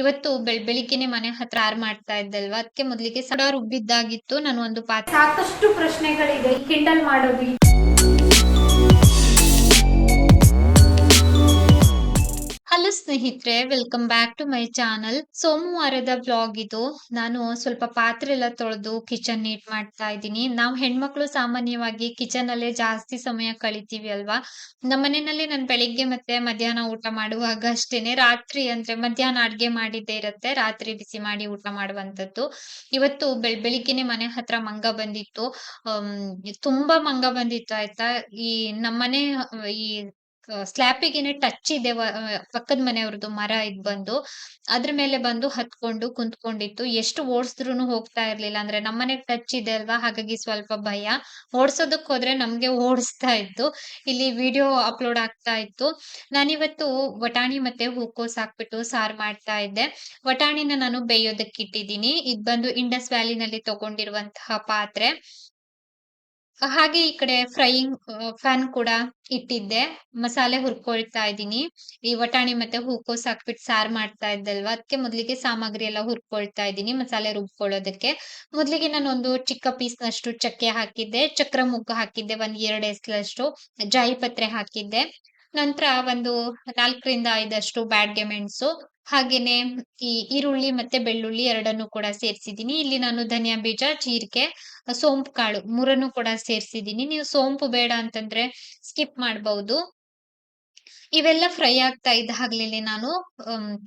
ಇವತ್ತು ಬೆಳಿಗ್ಗೆನೆ ಮನೆ ಹತ್ರ ಮಾಡ್ತಾ ಇದ್ದಲ್ವಾ, ಅದಕ್ಕೆ ಮೊದಲಿಗೆ ಸಡ ರುಬ್ಬಿದ್ದಾಗಿತ್ತು. ನಾನು ಒಂದು ಪಾತ್ರೆ ಸಾಕಷ್ಟು ಪ್ರಶ್ನೆಗಳಿದೆ. ಕಿಂಡಲ್ ಮಾಡೋದು ಹಲೋ ಸ್ನೇಹಿತರೆ, welcome back to my channel. ಸೋಮವಾರದ ಬ್ಲಾಗ್ ಇದು. ನಾನು ಸ್ವಲ್ಪ ಪಾತ್ರೆ ಎಲ್ಲ ತೊಳೆದು ಕಿಚನ್ ನೀಟ್ ಮಾಡ್ತಾ ಇದ್ದೀನಿ. ನಾವು ಹೆಣ್ಮಕ್ಳು ಸಾಮಾನ್ಯವಾಗಿ ಕಿಚನ್ ಅಲ್ಲೇ ಜಾಸ್ತಿ ಸಮಯ ಕಳಿತೀವಿ ಅಲ್ವಾ. ನಮ್ಮ ಮನೆಯಲ್ಲಿ ನಾನು ಬೆಳಿಗ್ಗೆ ಮತ್ತೆ ಮಧ್ಯಾಹ್ನ ಊಟ ಮಾಡುವಾಗ ಅಷ್ಟೇನೆ, ರಾತ್ರಿ ಅಂದ್ರೆ ಮಧ್ಯಾಹ್ನ ಅಡ್ಗೆ ಮಾಡಿದ್ದೇ ಇರುತ್ತೆ, ರಾತ್ರಿ ಬಿಸಿ ಮಾಡಿ ಊಟ ಮಾಡುವಂತದ್ದು. ಇವತ್ತು ಬೆಳಿಗ್ಗೆನೆ ಮನೆ ಹತ್ರ ಮಂಗ ಬಂದಿತ್ತು. ಅಮ್, ತುಂಬಾ ಮಂಗ ಬಂದಿತ್ತು ಆಯ್ತಾ. ಈ ನಮ್ಮನೆ ಈ ಸ್ಲ್ಯಾಪಿಗೆನೆ ಟಚ್ ಇದೆ, ಪಕ್ಕದ ಮನೆಯವ್ರದ್ದು ಮರ ಇದ್ ಬಂದು ಅದ್ರ ಮೇಲೆ ಬಂದು ಹತ್ಕೊಂಡು ಕುಂತ್ಕೊಂಡಿತ್ತು. ಎಷ್ಟು ಓಡಿಸಿದ್ರು ಹೋಗ್ತಾ ಇರ್ಲಿಲ್ಲ. ಅಂದ್ರೆ ನಮ್ಮನೆಗ್ ಟಚ್ ಇದೆ ಅಲ್ವಾ, ಹಾಗಾಗಿ ಸ್ವಲ್ಪ ಭಯ. ಓಡ್ಸೋದಕ್ ಹೋದ್ರೆ ನಮ್ಗೆ ಓಡಿಸ್ತಾ ಇತ್ತು. ಇಲ್ಲಿ ವಿಡಿಯೋ ಅಪ್ಲೋಡ್ ಆಗ್ತಾ ಇತ್ತು. ನಾನಿವತ್ತು ವಟಾಣಿ ಮತ್ತೆ ಹೂಕೋಸ್ ಹಾಕ್ಬಿಟ್ಟು ಸಾರ್ ಮಾಡ್ತಾ ಇದ್ದೆ. ವಟಾಣಿನ ನಾನು ಬೇಯೋದಕ್ಕೆ ಇಟ್ಟಿದ್ದೀನಿ. ಇದ್ ಬಂದು ಇಂಡಸ್ ವ್ಯಾಲಿನಲ್ಲಿ ತಗೊಂಡಿರುವಂತಹ ಪಾತ್ರೆ. ಹಾಗೆ ಈ ಕಡೆ ಫ್ರೈಯಿಂಗ್ ಫ್ಯಾನ್ ಕೂಡ ಇಟ್ಟಿದ್ದೆ. ಮಸಾಲೆ ಹುರ್ಕೊಳ್ತಾ ಇದ್ದೀನಿ. ಈ ವಟಾಣಿ ಮತ್ತೆ ಹೂಕೋಸ್ ಹಾಕ್ಬಿಟ್ಟು ಸಾರ್ ಮಾಡ್ತಾ ಇದ್ದಲ್ವಾ, ಅದಕ್ಕೆ ಮೊದಲಿಗೆ ಸಾಮಗ್ರಿ ಎಲ್ಲ ಹುರ್ಕೊಳ್ತಾ ಇದ್ದೀನಿ ಮಸಾಲೆ ರುಬ್ಕೊಳ್ಳೋದಕ್ಕೆ. ಮೊದಲಿಗೆ ನಾನು ಒಂದು ಚಿಕ್ಕ ಪೀಸ್ ನಷ್ಟು ಚಕ್ಕೆ ಹಾಕಿದ್ದೆ, ಚಕ್ರ ಮುಗ್ಗು ಹಾಕಿದ್ದೆ, ಒಂದ್ 2 ಎಸ್ಲಷ್ಟು ಜಾಯಿ ಪತ್ರೆ ಹಾಕಿದ್ದೆ. ನಂತರ ಒಂದು 4ರಿಂದ 5 ಬ್ಯಾಡ್ಗೆ ಮೆಣಸು, ಹಾಗೇನೆ ಈ ಈರುಳ್ಳಿ ಮತ್ತೆ ಬೆಳ್ಳುಳ್ಳಿ ಎರಡನ್ನು ಕೂಡ ಸೇರ್ಸಿದೀನಿ. ಇಲ್ಲಿ ನಾನು ಧನಿಯಾ ಬೀಜ, ಜೀರಿಗೆ, ಸೋಂಪು ಕಾಳು ಮೂರನ್ನು ಕೂಡ ಸೇರ್ಸಿದೀನಿ. ನೀವು ಸೋಂಪು ಬೇಡ ಅಂತಂದ್ರೆ ಸ್ಕಿಪ್ ಮಾಡಬಹುದು. ಇವೆಲ್ಲ ಫ್ರೈ ಆಗ್ತಾ ಇದ್ದ ಹಾಗ್ಲೇನೆ ನಾನು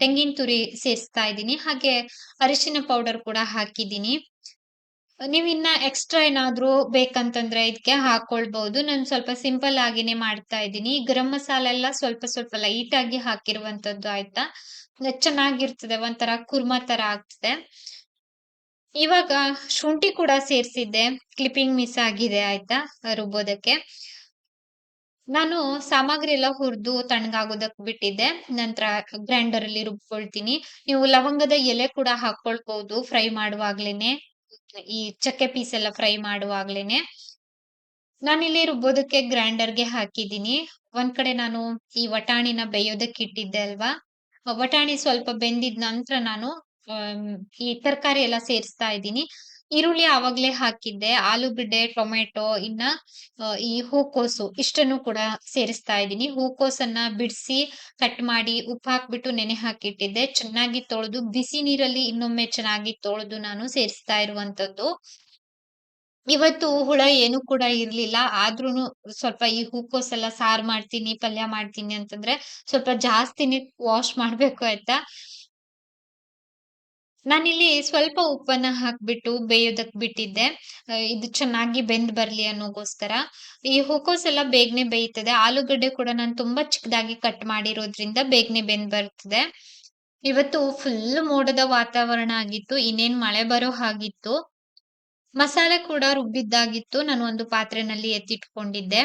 ತೆಂಗಿನ ತುರಿ ಸೇರಿಸ್ತಾ ಇದ್ದೀನಿ. ಹಾಗೆ ಅರಿಶಿನ ಪೌಡರ್ ಕೂಡ ಹಾಕಿದ್ದೀನಿ. ನೀವ್ ಇನ್ನ ಎಕ್ಸ್ಟ್ರಾ ಏನಾದ್ರೂ ಬೇಕಂತಂದ್ರೆ ಇದಕ್ಕೆ ಹಾಕೊಳ್ಬಹುದು. ನಾನು ಸ್ವಲ್ಪ ಸಿಂಪಲ್ ಆಗಿನೇ ಮಾಡ್ತಾ ಇದ್ದೀನಿ. ಗರಂ ಮಸಾಲೆ ಎಲ್ಲ ಸ್ವಲ್ಪ ಸ್ವಲ್ಪ ಲೈಟ್ ಆಗಿ ಹಾಕಿರುವಂತದ್ದು ಆಯ್ತಾ. ಚೆನ್ನಾಗಿರ್ತದೆ, ಒಂಥರ ಕುರ್ಮಾ ತರ ಆಗ್ತದೆ. ಇವಾಗ ಶುಂಠಿ ಕೂಡ ಸೇರ್ಸಿದ್ದೆ, ಕ್ಲಿಪ್ಪಿಂಗ್ ಮಿಸ್ ಆಗಿದೆ ಆಯ್ತಾ ರುಬ್ಬೋದಕ್ಕೆ. ನಾನು ಸಾಮಗ್ರಿ ಎಲ್ಲ ಹುರಿದು ತಣ್ಣಗಾಗೋದಕ್ ಬಿಟ್ಟಿದ್ದೆ. ನಂತರ ಗ್ರೈಂಡರ್ ಅಲ್ಲಿ ರುಬ್ಕೊಳ್ತೀನಿ. ನೀವು ಲವಂಗದ ಎಲೆ ಕೂಡ ಹಾಕೊಳ್ಬಹುದು ಫ್ರೈ ಮಾಡುವಾಗ್ಲೇನೆ, ಈ ಚಕ್ಕೆ ಪೀಸ್ ಎಲ್ಲ ಫ್ರೈ ಮಾಡುವಾಗ್ಲೇನೆ. ನಾನಿಲ್ಲಿ ರುಬ್ಬೋದಕ್ಕೆ ಗ್ರೈಂಡರ್ಗೆ ಹಾಕಿದ್ದೀನಿ. ಒಂದ್ ಕಡೆ ನಾನು ಈ ವಟಾಣಿನ ಬೇಯೋದಕ್ಕೆ ಇಟ್ಟಿದ್ದೆ ಅಲ್ವಾ, ವಟಾಣಿ ಸ್ವಲ್ಪ ಬೆಂದಿದ್ ನಂತರ ನಾನು ಈ ತರಕಾರಿ ಎಲ್ಲ ಸೇರಿಸ್ತಾ ಇದ್ದೀನಿ. ಈರುಳ್ಳಿ ಆವಾಗ್ಲೇ ಹಾಕಿದ್ದೆ, ಆಲೂಗಡ್ಡೆ, ಟೊಮೆಟೊ, ಇನ್ನ ಈ ಹೂಕೋಸು ಇಷ್ಟನ್ನು ಕೂಡ ಸೇರಿಸ್ತಾ ಇದ್ದೀನಿ. ಹೂಕೋಸನ್ನ ಬಿಡಿಸಿ ಕಟ್ ಮಾಡಿ ಉಪ್ಪು ಹಾಕ್ಬಿಟ್ಟು ನೆನೆ ಹಾಕಿಟ್ಟಿದ್ದೆ. ಚೆನ್ನಾಗಿ ತೊಳೆದು ಬಿಸಿ ನೀರಲ್ಲಿ ಇನ್ನೊಮ್ಮೆ ಚೆನ್ನಾಗಿ ತೊಳೆದು ನಾನು ಸೇರಿಸ್ತಾ ಇರುವಂತದ್ದು. ಇವತ್ತು ಹುಳ ಏನು ಕೂಡ ಇರ್ಲಿಲ್ಲ. ಆದ್ರೂನು ಸ್ವಲ್ಪ ಈ ಹೂಕೋಸ್ ಎಲ್ಲ ಸಾರ್ ಮಾಡ್ತೀನಿ, ಪಲ್ಯ ಮಾಡ್ತೀನಿ ಅಂತಂದ್ರೆ ಸ್ವಲ್ಪ ಜಾಸ್ತಿನೇ ವಾಶ್ ಮಾಡ್ಬೇಕು ಆಯ್ತಾ. ನಾನಿಲ್ಲಿ ಸ್ವಲ್ಪ ಉಪ್ಪನ್ನ ಹಾಕ್ಬಿಟ್ಟು ಬೇಯೋದಕ್ ಬಿಟ್ಟಿದ್ದೆ. ಇದು ಚೆನ್ನಾಗಿ ಬೆಂದ್ ಬರ್ಲಿ ಅನ್ನೋಗೋಸ್ಕರ. ಈ ಹೂಕೋಸ್ ಎಲ್ಲ ಬೇಗನೆ ಬೇಯ್ತದೆ. ಆಲೂಗಡ್ಡೆ ಕೂಡ ನಾನು ತುಂಬಾ ಚಿಕ್ಕದಾಗಿ ಕಟ್ ಮಾಡಿರೋದ್ರಿಂದ ಬೇಗನೆ ಬೆಂದ್ ಬರ್ತದೆ. ಇವತ್ತು ಫುಲ್ ಮೋಡದ ವಾತಾವರಣ ಆಗಿತ್ತು. ಇನ್ನೇನ್ ಮಳೆ ಬರೋ ಹಾಗಿತ್ತು. ಮಸಾಲೆ ಕೂಡ ರುಬ್ಬಿದ್ದಾಗಿತ್ತು. ನಾನು ಒಂದು ಪಾತ್ರೆನಲ್ಲಿ ಎತ್ತಿಟ್ಕೊಂಡಿದ್ದೆ.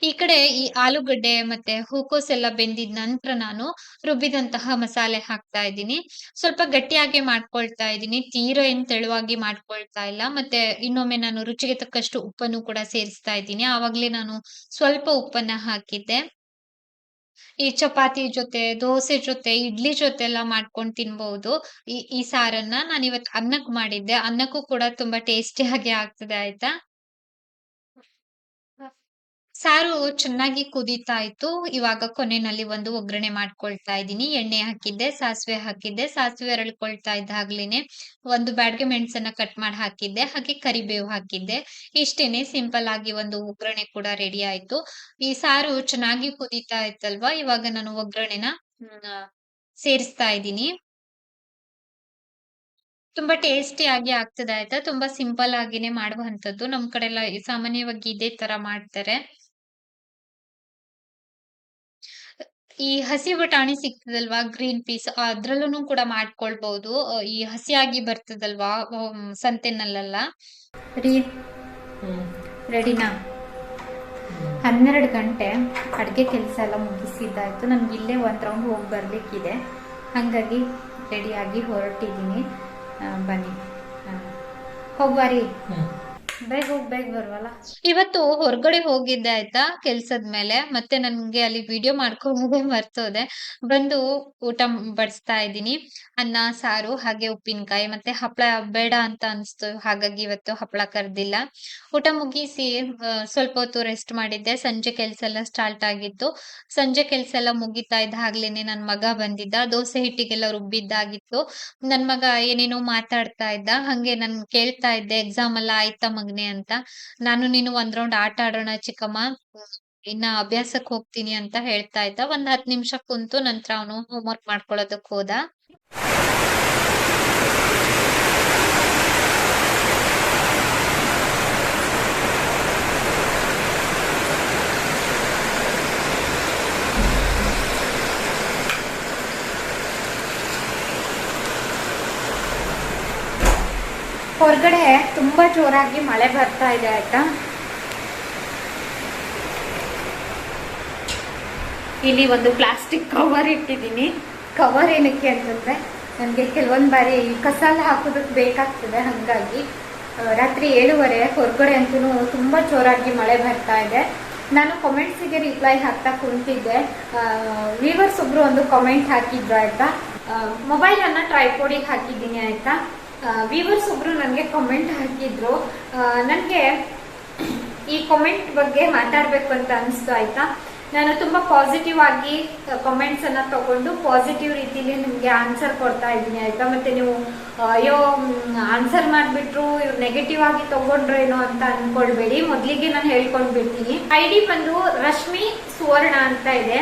ಈ ಕಡೆ ಈ ಆಲೂಗಡ್ಡೆ ಮತ್ತೆ ಹೂಕೋಸ್ ಎಲ್ಲ ಬೆಂದಿದ್ ನಂತರ ನಾನು ರುಬ್ಬಿದಂತಹ ಮಸಾಲೆ ಹಾಕ್ತಾ ಇದ್ದೀನಿ. ಸ್ವಲ್ಪ ಗಟ್ಟಿಯಾಗಿ ಮಾಡ್ಕೊಳ್ತಾ ಇದ್ದೀನಿ. ತೀರಾ ಏನ್ ತೆಳುವಾಗಿ ಮಾಡ್ಕೊಳ್ತಾ ಇಲ್ಲ. ಮತ್ತೆ ಇನ್ನೊಮ್ಮೆ ನಾನು ರುಚಿಗೆ ತಕ್ಕಷ್ಟು ಉಪ್ಪನ್ನು ಕೂಡ ಸೇರಿಸ್ತಾ ಇದ್ದೀನಿ. ಆವಾಗ್ಲೇ ನಾನು ಸ್ವಲ್ಪ ಉಪ್ಪನ್ನ ಹಾಕಿದ್ದೆ. ಈ ಚಪಾತಿ ಜೊತೆ, ದೋಸೆ ಜೊತೆ, ಇಡ್ಲಿ ಜೊತೆ ಎಲ್ಲ ಮಾಡ್ಕೊಂಡ್ ತಿನ್ಬಹುದು. ಈ ಸಾರನ್ನ ನಾನಿವತ್ತು ಅನ್ನಕ್ ಮಾಡಿದ್ದೆ. ಅನ್ನಕ್ಕೂ ಕೂಡ ತುಂಬಾ ಟೇಸ್ಟಿಯಾಗಿ ಆಗ್ತದೆ ಆಯ್ತಾ. ಸಾರು ಚೆನ್ನಾಗಿ ಕುದೀತಾ ಇತ್ತು. ಇವಾಗ ಕೊನೆನಲ್ಲಿ ಒಂದು ಒಗ್ಗರಣೆ ಮಾಡ್ಕೊಳ್ತಾ ಇದ್ದೀನಿ. ಎಣ್ಣೆ ಹಾಕಿದ್ದೆ, ಸಾಸಿವೆ ಹಾಕಿದ್ದೆ. ಸಾಸಿವೆ ಅರಳ್ಕೊಳ್ತಾ ಇದ್ದಾಗ್ಲೇನೆ ಒಂದು ಬ್ಯಾಡಗೆ ಮೆಣಸನ್ನ ಕಟ್ ಮಾಡಿ ಹಾಕಿದ್ದೆ. ಹಾಗೆ ಕರಿಬೇವು ಹಾಕಿದ್ದೆ. ಇಷ್ಟೇನೆ, ಸಿಂಪಲ್ ಆಗಿ ಒಂದು ಒಗ್ಗರಣೆ ಕೂಡ ರೆಡಿ ಆಯ್ತು. ಈ ಸಾರು ಚೆನ್ನಾಗಿ ಕುದೀತಾ ಇತ್ತಲ್ವಾ, ಇವಾಗ ನಾನು ಒಗ್ಗರಣೆನ ಸೇರಿಸ್ತಾ ಇದ್ದೀನಿ. ತುಂಬಾ ಟೇಸ್ಟಿಯಾಗಿ ಆಗ್ತದೆ ಆಯ್ತಾ. ತುಂಬಾ ಸಿಂಪಲ್ ಆಗಿನೇ ಮಾಡುವಂತದ್ದು. ನಮ್ ಕಡೆ ಎಲ್ಲ ಸಾಮಾನ್ಯವಾಗಿ ಇದೇ ತರ ಮಾಡ್ತಾರೆ. ಈ ಹಸಿ ಬಟಾಣಿ ಸಿಗ್ತದಲ್ವಾ, ಗ್ರೀನ್ ಪೀಸ್, ಅದ್ರಲ್ಲೂನು ಕೂಡ ಮಾಡ್ಕೊಳ್ಬಹುದು. ಈ ಹಸಿಯಾಗಿ ಬರ್ತದಲ್ವಾ ಸಂತೆನಲ್ಲೆಲ್ಲ. ರೀ ರೆಡಿನಾ? 12 ಗಂಟೆ ಅಡುಗೆ ಕೆಲಸ ಎಲ್ಲ ಮುಗಿಸಿದ್ದಾಯ್ತು. ನನ್ಗೆ ಇಲ್ಲೇ ಒಂದು ರೌಂಡ್ ಹೋಗಿ ಬರಲಿಕ್ಕಿದೆ, ಹಾಗಾಗಿ ರೆಡಿಯಾಗಿ ಹೊರಟಿದ್ದೀನಿ. ಬನ್ನಿ ಹೋಗ್ಬಾರಿ. ಬೇಗ ಹೋಗಿ ಬೇಗ ಬರುವಲ್ಲ. ಇವತ್ತು ಹೊರಗಡೆ ಹೋಗಿದ್ದೆ ಆಯ್ತಾ ಕೆಲ್ಸದ ಮೇಲೆ. ಮತ್ತೆ ನನ್ಗೆ ಅಲ್ಲಿ ವಿಡಿಯೋ ಮಾಡ್ಕೊಳ್ಳೋದೇ ಮರ್ತೋದೆ. ಬಂದು ಊಟ ಬಡಿಸ್ತಾ ಇದ್ದೀನಿ. ಅನ್ನ, ಸಾರು ಹಾಗೆ ಉಪ್ಪಿನಕಾಯಿ ಮತ್ತೆ ಹಪ್ಳ ಬೇಡ ಅಂತ ಅನ್ಸ್ತು. ಹಾಗಾಗಿ ಇವತ್ತು ಹಪ್ಳ ಕರ್ದಿಲ್ಲ. ಊಟ ಮುಗಿಸಿ ಸ್ವಲ್ಪ ಹೊತ್ತು ರೆಸ್ಟ್ ಮಾಡಿದ್ದೆ. ಸಂಜೆ ಕೆಲ್ಸ ಎಲ್ಲ ಸ್ಟಾರ್ಟ್ ಆಗಿತ್ತು. ಸಂಜೆ ಕೆಲ್ಸ ಎಲ್ಲ ಮುಗಿತಾ ಇದ್ದ ಹಾಗ್ಲೇನೆ ನನ್ ಮಗ ಬಂದಿದ್ದ. ದೋಸೆ ಹಿಟ್ಟಿಗೆಲ್ಲ ರುಬ್ಬಿದ್ದಾಗಿತ್ತು. ನನ್ ಮಗ ಏನೇನೋ ಮಾತಾಡ್ತಾ ಇದ್ದ. ಹಂಗೆ ನಾನ್ ಕೇಳ್ತಾ ಇದ್ದೆ ಎಕ್ಸಾಮ್ ಎಲ್ಲ ಆಯ್ತಾ ಮಗನೇ ಅಂತ. ನಾನು ನೀನು ಒಂದ್ ರೌಂಡ್ ಆಟ ಆಡೋಣ ಚಿಕ್ಕಮ್ಮ. ಇನ್ನ ಅಭ್ಯಾಸಕ್ ಹೋಗ್ತೀನಿ ಅಂತ ಹೇಳ್ತಾ ಇದ್ದ. ಒಂದ್ 10 ನಿಮಿಷ ಕುಂತು ನಂತರ ಅವನು ಹೋಮ್ ವರ್ಕ್ ಮಾಡ್ಕೊಳ್ಳೋದಕ್ ಹೋದ. ಹೊರಗಡೆ ತುಂಬಾ ಜೋರಾಗಿ ಮಳೆ ಬರ್ತಾ ಇದೆ ಆಯ್ತಾ. ಇಲ್ಲಿ ಒಂದು ಪ್ಲಾಸ್ಟಿಕ್ ಕವರ್ ಇಟ್ಟಿದ್ದೀನಿ. ಕವರ್ ಏನಕ್ಕೆ ಅಂತಂದ್ರೆ ನನಗೆ ಕೆಲವೊಂದು ಬಾರಿ ಕಸ ಹಾಕೋದಕ್ಕೆ ಬೇಕಾಗ್ತದೆ. ಹಾಗಾಗಿ ರಾತ್ರಿ 7:30 ಹೊರಗಡೆ ಅಂತೂ ತುಂಬಾ ಜೋರಾಗಿ ಮಳೆ ಬರ್ತಾ ಇದೆ. ನಾನು ಕಾಮೆಂಟ್ಸಿಗೆ ರಿಪ್ಲೈ ಹಾಕ್ತಾ ಕುಂತಿದ್ದೆ. ವ್ಯೂವರ್ಸ್ ಒಬ್ರು ಒಂದು ಕಾಮೆಂಟ್ ಹಾಕಿದ್ರು ಆಯ್ತಾ. ಮೊಬೈಲ್ ಅನ್ನ ಟ್ರೈಪೋಡಿಗೆ ಹಾಕಿದ್ದೀನಿ ಆಯ್ತಾ. ವ್ಯೂವರ್ಸ್ ಒಬ್ರು ನನಗೆ ಕಾಮೆಂಟ್ ಹಾಕಿದ್ರು. ನನಗೆ ಈ ಕಾಮೆಂಟ್ ಬಗ್ಗೆ ಮಾತಾಡಬೇಕು ಅಂತ ಅನಿಸ್ತು ಆಯ್ತಾ. ನಾನು ತುಂಬಾ ಪಾಸಿಟಿವ್ ಆಗಿ ಕಾಮೆಂಟ್ಸ್ ಅನ್ನ ತಗೊಂಡು ಪಾಸಿಟಿವ್ ರೀತಿಲಿ ನಿಮ್ಗೆ ಆನ್ಸರ್ ಕೊಡ್ತಾ ಇದ್ದೀನಿ ಆಯ್ತಾ. ಮತ್ತೆ ನೀವು ಅಯ್ಯೋ ಆನ್ಸರ್ ಮಾಡ್ಬಿಟ್ರು ಇವ್ರು ನೆಗೆಟಿವ್ ಆಗಿ ತಗೊಂಡ್ರೇನೋ ಅಂತ ಅನ್ಕೊಳ್ಬೇಡಿ. ಮೊದ್ಲಿಗೆ ನಾನು ಹೇಳ್ಕೊಂಡ್ ಬಿಡ್ತೀನಿ. ಐಡಿ ಬಂದು ರಶ್ಮಿ ಸುವರ್ಣ ಅಂತ ಇದೆ.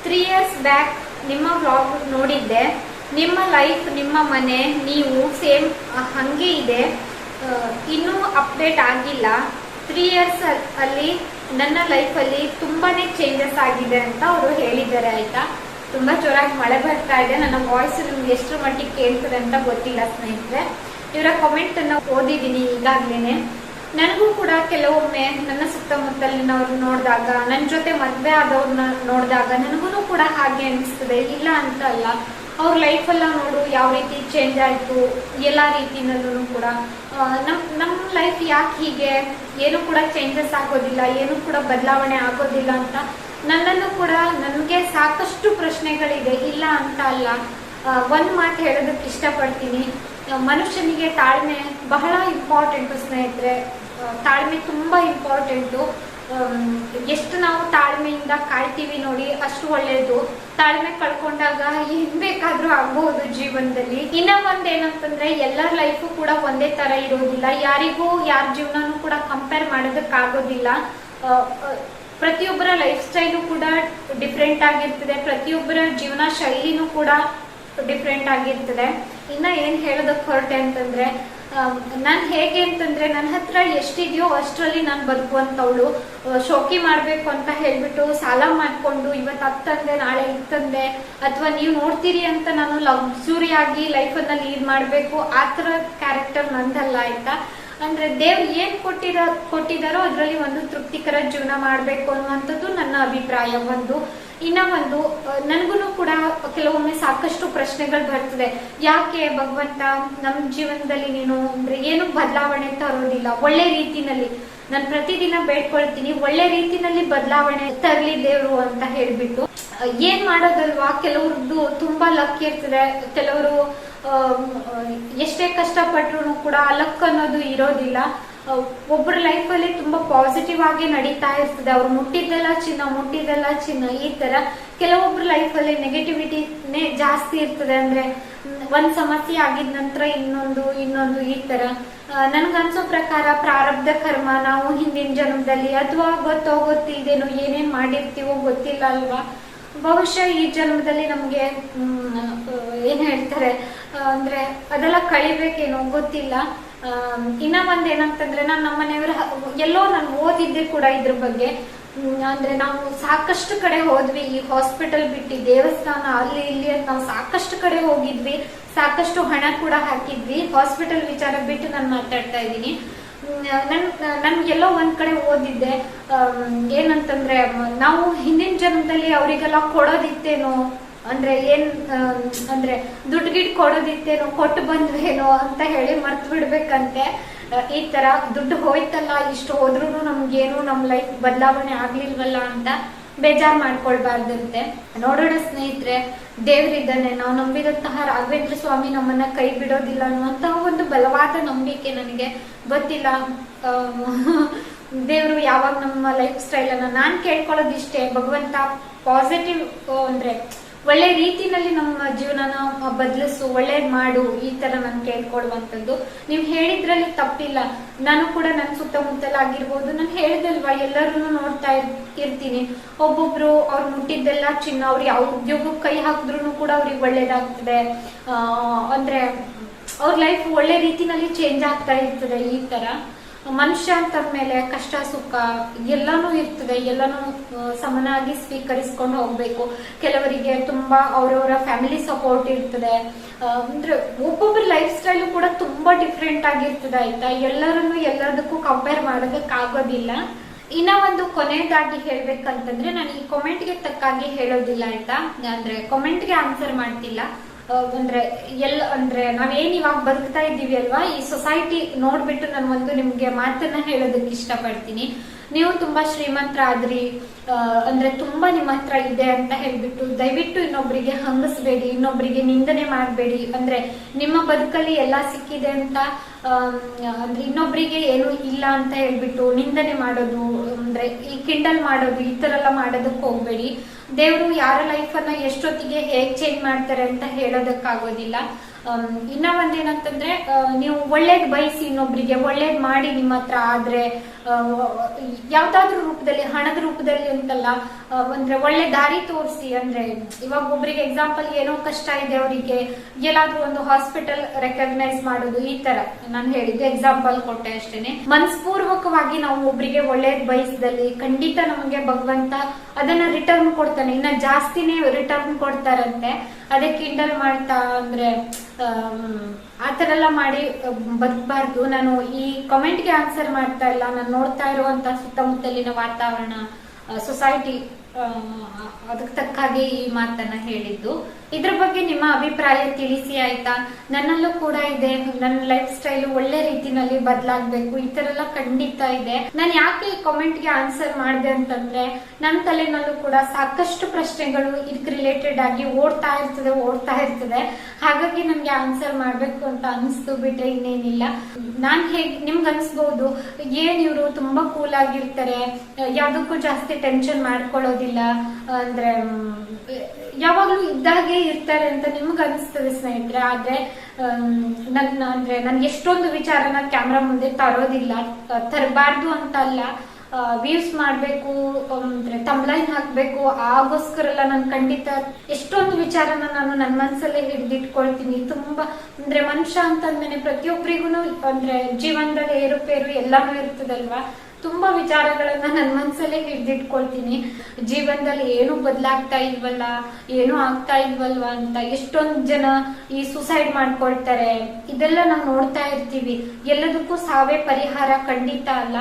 3 years ಬ್ಯಾಕ್ ನಿಮ್ಮ ವ್ಲಾಗ್ ನೋಡಿದ್ದೆ. ನಿಮ್ಮ ಲೈಫ್, ನಿಮ್ಮ ಮನೆ, ನೀವು ಸೇಮ್ ಹಂಗೆ ಇದೆ. ಇನ್ನೂ ಅಪ್ಡೇಟ್ ಆಗಿಲ್ಲ. 3 years ಅಲ್ಲಿ ನನ್ನ ಲೈಫಲ್ಲಿ ತುಂಬಾನೇ ಚೇಂಜಸ್ ಆಗಿದೆ ಅಂತ ಅವರು ಹೇಳಿದ್ದಾರೆ ಆಯ್ತಾ. ತುಂಬಾ ಜೋರಾಗಿ ಮಳೆ ಬರ್ತಾ ಇದೆ. ನನ್ನ ವಾಯ್ಸ್ ನಿಮ್ಗೆ ಎಷ್ಟು ಮಟ್ಟಿಗೆ ಕೇಳ್ತದೆ ಅಂತ ಗೊತ್ತಿಲ್ಲ ಸ್ನೇಹಿತರೆ. ಇವರ ಕಾಮೆಂಟ್ ಅನ್ನ ಓದಿದ್ದೀನಿ ಈಗಾಗ್ಲೇನೆ. ನನಗೂ ಕೂಡ ಕೆಲವೊಮ್ಮೆ ನನ್ನ ಸುತ್ತಮುತ್ತಲಿನವ್ರು ನೋಡಿದಾಗ, ನನ್ನ ಜೊತೆ ಮದ್ವೆ ಆದವ್ರನ್ನ ನೋಡಿದಾಗ ನನಗೂ ಕೂಡ ಹಾಗೆ ಅನಿಸ್ತದೆ. ಇಲ್ಲ ಅಂತ ಅಲ್ಲ, ಅವ್ರ ಲೈಫೆಲ್ಲ ನೋಡು ಯಾವ ರೀತಿ ಚೇಂಜ್ ಆಯಿತು, ಎಲ್ಲ ರೀತಿನಲ್ಲೂ ಕೂಡ ನಮ್ಮ ಲೈಫ್ ಯಾಕೆ ಹೀಗೆ, ಏನು ಕೂಡ ಚೇಂಜಸ್ ಆಗೋದಿಲ್ಲ, ಏನು ಕೂಡ ಬದಲಾವಣೆ ಆಗೋದಿಲ್ಲ ಅಂತ ನನ್ನನ್ನು ಕೂಡ ನನಗೆ ಸಾಕಷ್ಟು ಪ್ರಶ್ನೆಗಳಿದೆ. ಇಲ್ಲ ಅಂತ ಅಲ್ಲ. ಒಂದು ಮಾತು ಹೇಳೋದಕ್ಕೆ ಇಷ್ಟಪಡ್ತೀನಿ. ಮನುಷ್ಯನಿಗೆ ತಾಳ್ಮೆ ಬಹಳ ಇಂಪಾರ್ಟೆಂಟು ಸ್ನೇಹಿತರೆ. ತಾಳ್ಮೆ ತುಂಬ ಇಂಪಾರ್ಟೆಂಟು. ಎಷ್ಟು ನಾವು ತಾಳ್ಮೆಯಿಂದ ಕಾಯ್ತೀವಿ ನೋಡಿ ಅಷ್ಟು ಒಳ್ಳೆಯದು. ತಾಳ್ಮೆ ಕಳ್ಕೊಂಡಾಗ ಏನ್ ಬೇಕಾದ್ರೂ ಆಗ್ಬಹುದು ಜೀವನದಲ್ಲಿ. ಇನ್ನ ಒಂದೇನಂತಂದ್ರೆ ಎಲ್ಲರ ಲೈಫು ಕೂಡ ಒಂದೇ ತರ ಇರೋದಿಲ್ಲ. ಯಾರಿಗೂ ಯಾರ ಜೀವನನೂ ಕೂಡ ಕಂಪೇರ್ ಮಾಡೋದಕ್ಕೆ ಆಗೋದಿಲ್ಲ. ಪ್ರತಿಯೊಬ್ಬರ ಲೈಫ್ ಸ್ಟೈಲು ಕೂಡ ಡಿಫ್ರೆಂಟ್ ಆಗಿರ್ತದೆ. ಪ್ರತಿಯೊಬ್ಬರ ಜೀವನ ಶೈಲಿನೂ ಕೂಡ ಡಿಫ್ರೆಂಟ್ ಆಗಿರ್ತದೆ. ಇನ್ನ ಏನ್ ಹೇಳೋದಕ್ಕೆ ಹೊರಟೆ ಅಂತಂದ್ರೆ, ನಾನು ಹೇಗೆ ಅಂತಂದ್ರೆ ನನ್ನ ಹತ್ರ ಎಷ್ಟಿದೆಯೋ ಅಷ್ಟರಲ್ಲಿ ನಾನು ಬದುಕುವಂತವಳು. ಶೋಕಿ ಮಾಡ್ಬೇಕು ಅಂತ ಹೇಳ್ಬಿಟ್ಟು ಸಾಲ ಮಾಡ್ಕೊಂಡು ಇವತ್ತು ಹತ್ತಂದೆ ನಾಳೆ ಇತ್ತಂದೆ, ಅಥವಾ ನೀವು ನೋಡ್ತೀರಿ ಅಂತ ನಾನು ಲಕ್ಸುರಿ ಆಗಿ ಲೈಫನ್ನ ಲೀಡ್ ಮಾಡ್ಬೇಕು ಆ ತರ ಕ್ಯಾರೆಕ್ಟರ್ ನಂದಲ್ಲ ಆಯ್ತಾ. ಅಂದ್ರೆ ದೇವ್ರು ಏನ್ ಕೊಟ್ಟಿದಾರೋ ಅದ್ರಲ್ಲಿ ಒಂದು ತೃಪ್ತಿಕರ ಜೀವನ ಮಾಡ್ಬೇಕು ಅನ್ನುವಂಥದ್ದು ನನ್ನ ಅಭಿಪ್ರಾಯ. ಇನ್ನ ಒಂದು ನನ್ಗೂ ಕೂಡ ಕೆಲವೊಮ್ಮೆ ಸಾಕಷ್ಟು ಪ್ರಶ್ನೆಗಳು ಬರ್ತದೆ. ಯಾಕೆ ಭಗವಂತ ನಮ್ಮ ಜೀವನದಲ್ಲಿ ನೀನು ಅಂದ್ರೆ ಏನು ಬದಲಾವಣೆ ತರೋದಿಲ್ಲ ಒಳ್ಳೆ ರೀತಿನಲ್ಲಿ. ನಾನು ಪ್ರತಿದಿನ ಬೇಡ್ಕೊಳ್ತೀನಿ ಒಳ್ಳೆ ರೀತಿನಲ್ಲಿ ಬದಲಾವಣೆ ತರ್ಲಿ ದೇವ್ರು ಅಂತ ಹೇಳ್ಬಿಟ್ಟು. ಏನ್ ಮಾಡೋದಲ್ವಾ, ಕೆಲವ್ರದ್ದು ತುಂಬಾ ಲಕ್ ಇರ್ತದೆ. ಕೆಲವರು ಎಷ್ಟೇ ಕಷ್ಟಪಟ್ರು ಕೂಡ ಆ ಲಕ್ ಅನ್ನೋದು ಇರೋದಿಲ್ಲ. ಒಬ್ಬರ ಲೈಫಲ್ಲಿ ತುಂಬಾ ಪಾಸಿಟಿವ್ ಆಗಿ ನಡೀತಾ ಇರ್ತದೆ. ಅವ್ರು ಮುಟ್ಟಿದ್ದೆಲ್ಲ ಚಿನ್ನ ಈ ತರ. ಕೆಲವೊಬ್ರು ಲೈಫಲ್ಲಿ ನೆಗೆಟಿವಿಟಿನೇ ಜಾಸ್ತಿ ಇರ್ತದೆ. ಅಂದ್ರೆ ಒಂದ್ ಸಮಸ್ಯೆ ಆಗಿದ ನಂತರ ಇನ್ನೊಂದು ಈ ತರ. ನನ್ಗನ್ಸೋ ಪ್ರಕಾರ ಪ್ರಾರಬ್ಧ ಕರ್ಮ, ನಾವು ಹಿಂದಿನ ಜನ್ಮದಲ್ಲಿ ಅಥವಾ ಗೊತ್ತಿಲ್ದೇನೋ ಏನೇನ್ ಮಾಡಿರ್ತೀವೋ ಗೊತ್ತಿಲ್ಲ ಅಲ್ವಾ, ಬಹುಶಃ ಈ ಜನ್ಮದಲ್ಲಿ ನಮ್ಗೆ ಏನ್ ಹೇಳ್ತಾರೆ ಅಂದ್ರೆ ಅದೆಲ್ಲ ಕಳಿಬೇಕೇನೋ ಗೊತ್ತಿಲ್ಲ. ಇನ್ನ ಒಂದೇನಂತಂದ್ರೆ ನಮ್ಮ ಮನೆಯವ್ರ ಎಲ್ಲೋ ನಾನು ಓದಿದ್ದೆ ಕೂಡ ಇದ್ರ ಬಗ್ಗೆ. ಅಂದ್ರೆ ನಾವು ಸಾಕಷ್ಟು ಕಡೆ ಹೋದ್ವಿ. ಈ ಹಾಸ್ಪಿಟಲ್ ಬಿಟ್ಟು ದೇವಸ್ಥಾನ ಅಲ್ಲಿ ಇಲ್ಲಿ ಅಂತ ನಾವು ಸಾಕಷ್ಟು ಕಡೆ ಹೋಗಿದ್ವಿ. ಸಾಕಷ್ಟು ಹಣ ಕೂಡ ಹಾಕಿದ್ವಿ. ಹಾಸ್ಪಿಟಲ್ ವಿಚಾರ ಬಿಟ್ಟು ನಾನು ಮಾತಾಡ್ತಾ ಇದ್ದೀನಿ. ನನ್ಗೆಲ್ಲೋ ಒಂದ್ ಕಡೆ ಓದಿದ್ದೆ ಏನಂತಂದ್ರೆ, ನಾವು ಹಿಂದಿನ ಜನ್ಮದಲ್ಲಿ ಅವರಿಗೆಲ್ಲ ಕೊಡೋದಿತ್ತೇನೋ ಅಂದ್ರೆ ಏನ್ ಅಂದ್ರೆ ದುಡ್ಡು ಗಿಡ್ ಕೊಡೋದಿತ್ತೇನೋ, ಕೊಟ್ಟು ಬಂದ್ವೇನೋ ಅಂತ ಹೇಳಿ ಮರ್ತು ಬಿಡ್ಬೇಕಂತೆ. ಈ ತರ ದುಡ್ಡು ಹೋಯ್ತಲ್ಲ, ಇಷ್ಟು ಹೋದ್ರೂ ನಮ್ಗೇನು ನಮ್ ಲೈಫ್ ಬದಲಾವಣೆ ಆಗ್ಲಿಲ್ವಲ್ಲ ಅಂತ ಬೇಜಾರ್ ಮಾಡ್ಕೊಳ್ಬಾರ್ದಂತೆ. ನೋಡೋಣ ಸ್ನೇಹಿತರೆ, ದೇವರಿದ್ದಾನೆ, ನಾವು ನಂಬಿದಂತಹ ರಾಘವೇಂದ್ರ ಸ್ವಾಮಿ ನಮ್ಮನ್ನ ಕೈ ಬಿಡೋದಿಲ್ಲ ಅನ್ನುವಂತಹ ಒಂದು ಬಲವಾದ ನಂಬಿಕೆ ನನಗೆ. ಗೊತ್ತಿಲ್ಲ ದೇವರು ಯಾವಾಗ ನಮ್ಮ ಲೈಫ್ ಸ್ಟೈಲ್ ಅನ್ನ, ನಾನ್ ಕೇಳ್ಕೊಳ್ಳೋದಿಷ್ಟೇ, ಭಗವಂತ ಪಾಸಿಟಿವ್ ಅಂದ್ರೆ ಒಳ್ಳೆ ರೀತಿನಲ್ಲಿ ನಮ್ಮ ಜೀವನನ ಬದಲಿಸು, ಒಳ್ಳೇದ್ ಮಾಡು, ಈ ತರ ನಾನು ಕೇಳ್ಕೊಳ್ಳುವಂಥದ್ದು. ನೀವು ಹೇಳಿದ್ರಲ್ಲಿ ತಪ್ಪಿಲ್ಲ. ನಾನು ಕೂಡ ನನ್ನ ಸುತ್ತಮುತ್ತಲ ಆಗಿರ್ಬೋದು, ನಾನು ಹೇಳಿದಲ್ವಾ, ಎಲ್ಲರೂ ನೋಡ್ತಾ ಇರ್ತೀನಿ. ಒಬ್ಬೊಬ್ರು ಅವ್ರು ಮುಟ್ಟಿದ್ದೆಲ್ಲ ಚಿನ್ನ, ಅವ್ರು ಯಾವ ಉದ್ಯೋಗಕ್ಕೆ ಕೈ ಹಾಕಿದ್ರು ಕೂಡ ಅವ್ರಿಗೆ ಒಳ್ಳೇದಾಗ್ತದೆ. ಅಂದ್ರೆ ಅವ್ರ ಲೈಫ್ ಒಳ್ಳೆ ರೀತಿನಲ್ಲಿ ಚೇಂಜ್ ಆಗ್ತಾ ಇರ್ತದೆ. ಈ ತರ ಮನುಷ್ಯ ಅಂತ ಮೇಲೆ ಕಷ್ಟ ಸುಖ ಎಲ್ಲಾನು ಇರ್ತದೆ, ಎಲ್ಲಾನು ಸಮನಾಗಿ ಸ್ವೀಕರಿಸ್ಕೊಂಡು ಹೋಗ್ಬೇಕು. ಕೆಲವರಿಗೆ ತುಂಬಾ ಅವರವರ ಫ್ಯಾಮಿಲಿ ಸಪೋರ್ಟ್ ಇರ್ತದೆ. ಅಂದ್ರೆ ಒಬ್ಬೊಬ್ಬರ ಲೈಫ್ ಸ್ಟೈಲ್ ಕೂಡ ತುಂಬಾ ಡಿಫ್ರೆಂಟ್ ಆಗಿರ್ತದೆ, ಆಯ್ತಾ. ಎಲ್ಲರನ್ನು ಎಲ್ಲದಕ್ಕೂ ಕಂಪೇರ್ ಮಾಡೋದಕ್ಕೆ ಆಗೋದಿಲ್ಲ. ಇನ್ನ ಒಂದು ಕೊನೆಯದಾಗಿ ಹೇಳ್ಬೇಕಂತಂದ್ರೆ, ನಾನು ಈ ಕಾಮೆಂಟ್ಗೆ ತಕ್ಕಾಗಿ ಹೇಳೋದಿಲ್ಲ, ಆಯ್ತಾ. ಅಂದ್ರೆ ಕಾಮೆಂಟ್ಗೆ ಆನ್ಸರ್ ಮಾಡ್ತಿಲ್ಲ. ಅಂದ್ರೆ ನಾವೇನ್ ಇವಾಗ ಬದುಕ್ತಾ ಇದ್ದೀವಿ ಅಲ್ವಾ, ಈ ಸೊಸೈಟಿ ನೋಡ್ಬಿಟ್ಟು ನಾನು ಒಂದು ನಿಮ್ಗೆ ಮಾತನ್ನ ಹೇಳೋದಕ್ಕೆ ಇಷ್ಟಪಡ್ತೀನಿ. ನೀವು ತುಂಬಾ ಶ್ರೀಮಂತರಾದ್ರಿ, ಅಂದ್ರೆ ತುಂಬಾ ನಿಮ್ಮ ಹತ್ರ ಇದೆ ಅಂತ ಹೇಳ್ಬಿಟ್ಟು ದಯವಿಟ್ಟು ಇನ್ನೊಬ್ರಿಗೆ ಹಂಗಿಸ್ಬೇಡಿ, ಇನ್ನೊಬ್ರಿಗೆ ನಿಂದನೆ ಮಾಡ್ಬೇಡಿ. ಅಂದ್ರೆ ನಿಮ್ಮ ಬದುಕಲ್ಲಿ ಎಲ್ಲಾ ಸಿಕ್ಕಿದೆ ಅಂತ ಅಂದ್ರೆ ಇನ್ನೊಬ್ರಿಗೆ ಏನು ಇಲ್ಲ ಅಂತ ಹೇಳ್ಬಿಟ್ಟು ನಿಂದನೆ ಮಾಡೋದು, ಅಂದ್ರೆ ಈ ಕಿಂಡಲ್ ಮಾಡೋದು, ಈ ತರ ಎಲ್ಲ ಮಾಡೋದಕ್ಕೆ ಹೋಗ್ಬೇಡಿ. ದೇವರು ಯಾರ ಲೈಫ್ ಅನ್ನ ಎಷ್ಟೊತ್ತಿಗೆ ಹೇಗ್ ಚೇಂಜ್ ಮಾಡ್ತಾರೆ ಅಂತ ಹೇಳೋದಕ್ಕಾಗೋದಿಲ್ಲ. ಇನ್ನ ಒಂದೇನಂತಂದ್ರೆ, ನೀವು ಒಳ್ಳೇದ್ ಬಯಸಿ, ಇನ್ನೊಬ್ರಿಗೆ ಒಳ್ಳೇದ್ ಮಾಡಿ, ನಿಮ್ಮ ಹತ್ರ ಆದ್ರೆ ಯಾವ್ದಾದ್ರು ರೂಪದಲ್ಲಿ, ಹಣದ ರೂಪದಲ್ಲಿ ಅಂತಲ್ಲ, ಅಂದ್ರೆ ಒಳ್ಳೆ ದಾರಿ ತೋರಿಸಿ. ಅಂದ್ರೆ ಇವಾಗ ಒಬ್ರಿಗೆ ಎಕ್ಸಾಂಪಲ್ ಏನೋ ಕಷ್ಟ ಇದೆ, ಅವರಿಗೆ ಎಲ್ಲಾದ್ರೂ ಒಂದು ಹಾಸ್ಪಿಟಲ್ ರೆಕಗ್ನೈಸ್ ಮಾಡೋದು, ಈ ತರ ನಾನು ಹೇಳಿದ್ದು ಎಕ್ಸಾಂಪಲ್ ಕೊಟ್ಟೆ ಅಷ್ಟೇನೆ. ಮನಸ್ಪೂರ್ವಕವಾಗಿ ನಾವು ಒಬ್ರಿಗೆ ಒಳ್ಳೇದ್ ಬಯಸಿದಲ್ಲಿ ಖಂಡಿತ ನಮಗೆ ಭಗವಂತ ಅದನ್ನ ರಿಟರ್ನ್ ಕೊಡ್ತಾನೆ, ಇನ್ನ ಜಾಸ್ತಿನೇ ರಿಟರ್ನ್ ಕೊಡ್ತಾರಂತೆ. ಅದೇ ಕಿಂಡಲ್ ಮಾಡ್ತಾ ಅಂದ್ರೆ ಆತರ ಎಲ್ಲ ಮಾಡಿ ಬದುಕಬಾರ್ದು. ನಾನು ಈ ಕಾಮೆಂಟ್ಗೆ ಆನ್ಸರ್ ಮಾಡ್ತಾ ಇಲ್ಲ, ನಾನು ನೋಡ್ತಾ ಇರುವಂತ ಸುತ್ತಮುತ್ತಲಿನ ವಾತಾವರಣ, ಸೊಸೈಟಿ, ಅದಕ್ಕೆ ತಕ್ಕಾಗಿ ಈ ಮಾತನ್ನ ಹೇಳಿದ್ದು. ಇದ್ರ ಬಗ್ಗೆ ನಿಮ್ಮ ಅಭಿಪ್ರಾಯ ತಿಳಿಸಿ, ಆಯ್ತಾ. ನನ್ನಲ್ಲೂ ಕೂಡ ಇದೆ, ನನ್ನ ಲೈಫ್ ಸ್ಟೈಲ್ ಒಳ್ಳೆ ರೀತಿನಲ್ಲಿ ಬದಲಾಗ್ಬೇಕು, ಈ ತರ ಎಲ್ಲ ಖಂಡಿತ ಇದೆ. ನಾನು ಯಾಕೆ ಈ ಕಾಮೆಂಟ್ಗೆ ಆನ್ಸರ್ ಮಾಡಿದೆ ಅಂತಂದ್ರೆ, ನನ್ನ ತಲೆನಲ್ಲೂ ಕೂಡ ಸಾಕಷ್ಟು ಪ್ರಶ್ನೆಗಳು ಇದಕ್ಕೆ ರಿಲೇಟೆಡ್ ಆಗಿ ಓಡ್ತಾ ಇರ್ತದೆ. ಹಾಗಾಗಿ ನನ್ಗೆ ಆನ್ಸರ್ ಮಾಡ್ಬೇಕು ಅಂತ ಅನಿಸ್ತು, ಬಿಟ್ರೆ ಇನ್ನೇನಿಲ್ಲ. ನಾನ್ ನಿಮ್ಗೆ ಅನ್ಸ್ಬಹುದು, ಏನ್ ಇವ್ರು ತುಂಬಾ ಕೂಲ್ ಆಗಿರ್ತಾರೆ, ಯಾವ್ದಕ್ಕೂ ಜಾಸ್ತಿ ಟೆನ್ಷನ್ ಮಾಡ್ಕೊಳ್ಳೋದಿಲ್ಲ, ಅಂದ್ರೆ ಯಾವಾಗ್ಲೂ ಇದ್ದಾಗೆ ಇರ್ತಾರೆ ಅಂತ ನಿಮ್ಗೆ ಅನಿಸ್ತದೆ ಸ್ನೇಹಿತರೆ. ಆದ್ರೆ ನನ್ಗೆ ಎಷ್ಟೊಂದು ವಿಚಾರನ ಕ್ಯಾಮ್ರಾ ಮುಂದೆ ತರಬಾರ್ದು ಅಂತ ಅಲ್ಲ, ವ್ಯೂಸ್ ಮಾಡ್ಬೇಕು ಅಂದ್ರೆ ತಮ್ಲೈನ್ ಹಾಕ್ಬೇಕು, ಆಗೋಸ್ಕರ ಎಲ್ಲ ನಾನು ಖಂಡಿತ ಎಷ್ಟೊಂದು ವಿಚಾರನ ನಾನು ನನ್ನ ಮನ್ಸಲ್ಲೇ ಹಿಡಿದಿಟ್ಕೊಳ್ತೀನಿ. ತುಂಬಾ ಅಂದ್ರೆ ಮನುಷ್ಯ ಅಂತಂದ್ಮೇಲೆ ಪ್ರತಿಯೊಬ್ಬರಿಗೂ ಅಂದ್ರೆ ಜೀವನದಲ್ಲಿ ಏರುಪೇರು ಎಲ್ಲಾನು ಇರ್ತದಲ್ವಾ. ತುಂಬಾ ವಿಚಾರಗಳನ್ನ ನನ್ನ ಮನ್ಸಲ್ಲೇ ಹಿಡಿದಿಟ್ಕೊಳ್ತೀನಿ. ಜೀವನದಲ್ಲಿ ಏನು ಬದಲಾಗ್ತಾ ಇಲ್ವಲ್ಲ, ಏನು ಆಗ್ತಾ ಇಲ್ವಲ್ವಾ ಅಂತ ಎಷ್ಟೊಂದು ಜನ ಈ ಸುಸೈಡ್ ಮಾಡ್ಕೊಳ್ತಾರೆ, ಇದೆಲ್ಲ ನಾವು ನೋಡ್ತಾ ಇರ್ತೀವಿ. ಎಲ್ಲದಕ್ಕೂ ಸಾವೇ ಪರಿಹಾರ ಖಂಡಿತ ಅಲ್ಲ.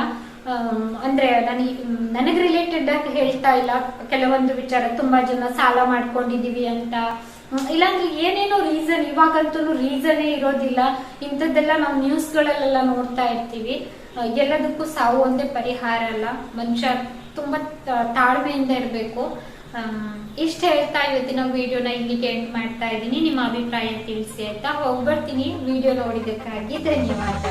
ಅಂದ್ರೆ ನನಗೆ ರಿಲೇಟೆಡ್ ಆಗಿ ಹೇಳ್ತಾ ಇಲ್ಲ, ಕೆಲವೊಂದು ವಿಚಾರ ತುಂಬಾ ಜನ ಸಾಲ ಮಾಡ್ಕೊಂಡಿದೀವಿ ಅಂತ, ಇಲ್ಲಾಂದ್ರೆ ಏನೇನೋ ರೀಸನ್, ಇವಾಗಂತೂ ರೀಸನ್ನೇ ಇರೋದಿಲ್ಲ. ಇಂಥದ್ದೆಲ್ಲ ನಾವು ನ್ಯೂಸ್ಗಳಲ್ಲೆಲ್ಲ ನೋಡ್ತಾ ಇರ್ತೀವಿ. ಎಲ್ಲದಕ್ಕೂ ಸಾವು ಒಂದೇ ಪರಿಹಾರ ಅಲ್ಲ, ಮನುಷ್ಯ ತುಂಬಾ ತಾಳ್ಮೆಯಿಂದ ಇರಬೇಕು. ಇಷ್ಟ ಹೇಳ್ತಾ ಇವತ್ತಿನ ವಿಡಿಯೋನ ಇಲ್ಲಿಗೆ ಎಂಡ್ ಮಾಡ್ತಾ ಇದ್ದೀನಿ. ನಿಮ್ಮ ಅಭಿಪ್ರಾಯ ತಿಳಿಸಿ, ಆಯ್ತಾ. ಹೋಗ್ಬರ್ತೀನಿ. ವಿಡಿಯೋ ನೋಡಿದ್ದಕ್ಕಾಗಿ ಧನ್ಯವಾದ.